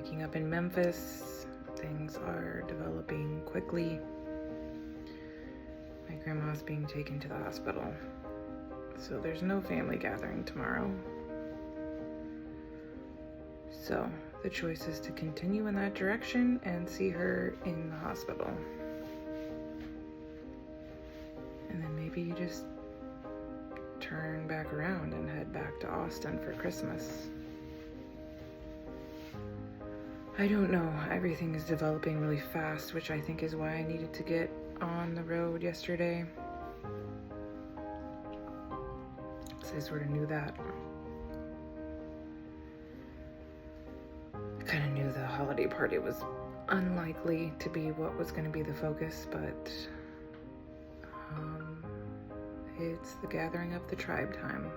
waking up in Memphis. Things are developing quickly. My grandma's being taken to the hospital. So there's no family gathering tomorrow. So the choice is to continue in that direction and see her in the hospital. And then maybe you just turn back around and head back to Austin for Christmas. I don't know. Everything is developing really fast, which I think is why I needed to get on the road yesterday. So I sort of knew that. I kind of knew the holiday party was unlikely to be what was going to be the focus, but it's the gathering of the tribe time.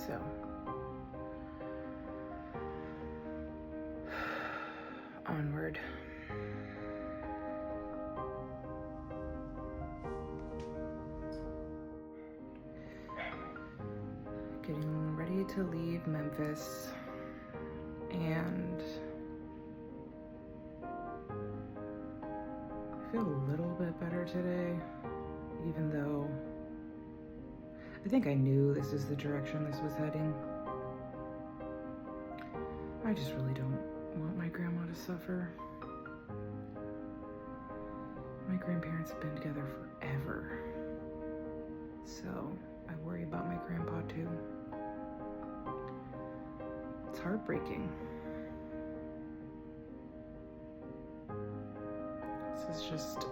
So, onward. Getting ready to leave Memphis, and I feel a little bit better today, even though I think I knew this is the direction this was heading. I just really don't want my grandma to suffer. My grandparents have been together forever, so I worry about my grandpa too. It's heartbreaking. This is just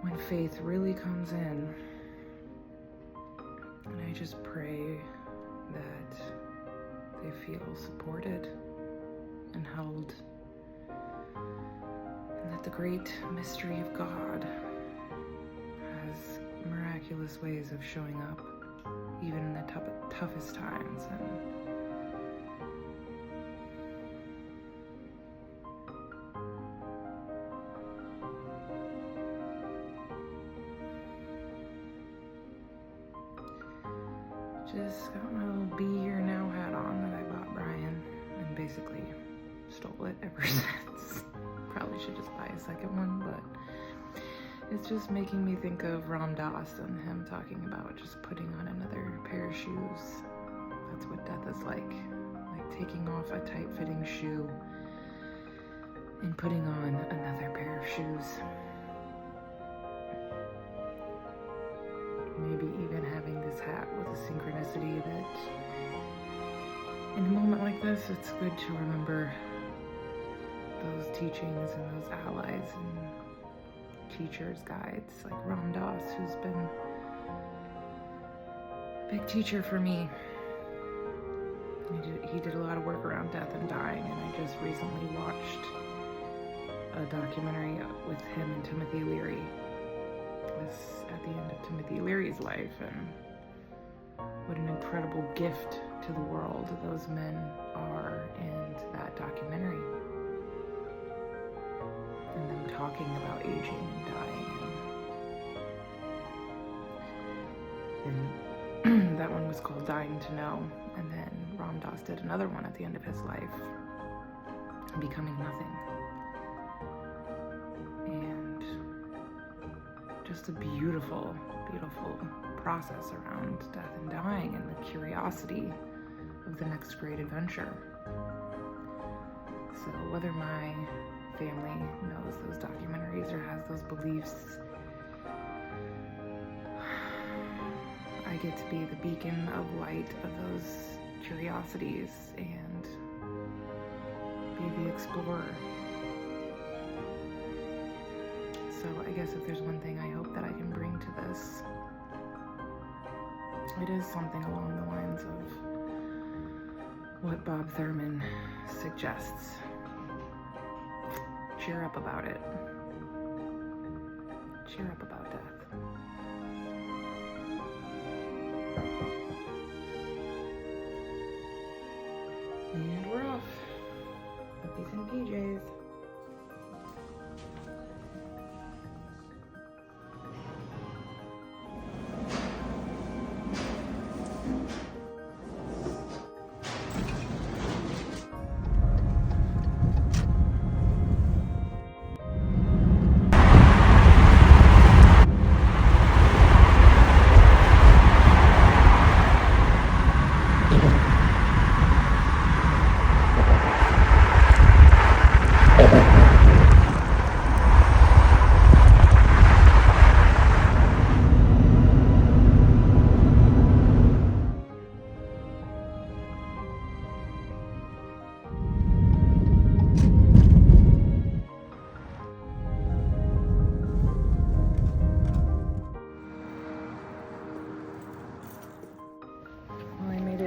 when faith really comes in. And I just pray that they feel supported and held, and that the great mystery of God has miraculous ways of showing up, even in the toughest times. And just got my little be here now hat on that I bought Brian, and basically stole it ever since. Probably should just buy a second one, but it's just making me think of Ram Dass and him talking about just putting on another pair of shoes. That's what death is like taking off a tight-fitting shoe and putting on another pair of shoes. Maybe even having this hat with a synchronicity that in a moment like this, it's good to remember those teachings and those allies and teachers, guides like Ram Dass, who's been a big teacher for me. He did a lot of work around death and dying, and I just recently watched a documentary with him and Timothy Leary. Was at the end of Timothy Leary's life, and what an incredible gift to the world those men are in that documentary, and them talking about aging and dying, and that one was called Dying to Know. And then Ram Dass did another one at the end of his life, Becoming Nothing. Just a beautiful, beautiful process around death and dying, and the curiosity of the next great adventure. So whether my family knows those documentaries or has those beliefs, I get to be the beacon of light of those curiosities and be the explorer. So I guess if there's one thing I hope that I can bring to this, it is something along the lines of what Bob Thurman suggests. Cheer up about it. Cheer up about death. And we're off. Puppies and PJs.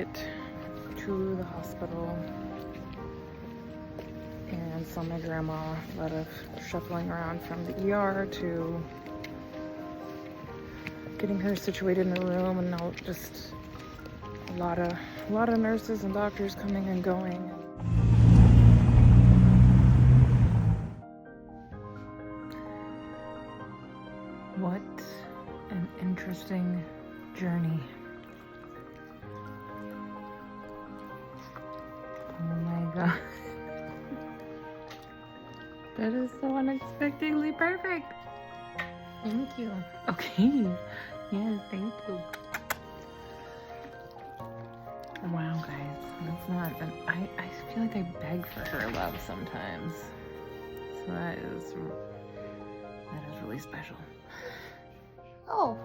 it to the hospital and saw my grandma. A lot of shuffling around from the ER to getting her situated in a room, and now just a lot of nurses and doctors coming and going. What an interesting journey. Oh my god. That is so unexpectedly perfect. Thank you. Okay. Yes, thank you. Wow, guys. That's not I feel like I beg for her love sometimes. So that is really special. Oh.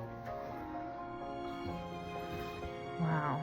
Wow.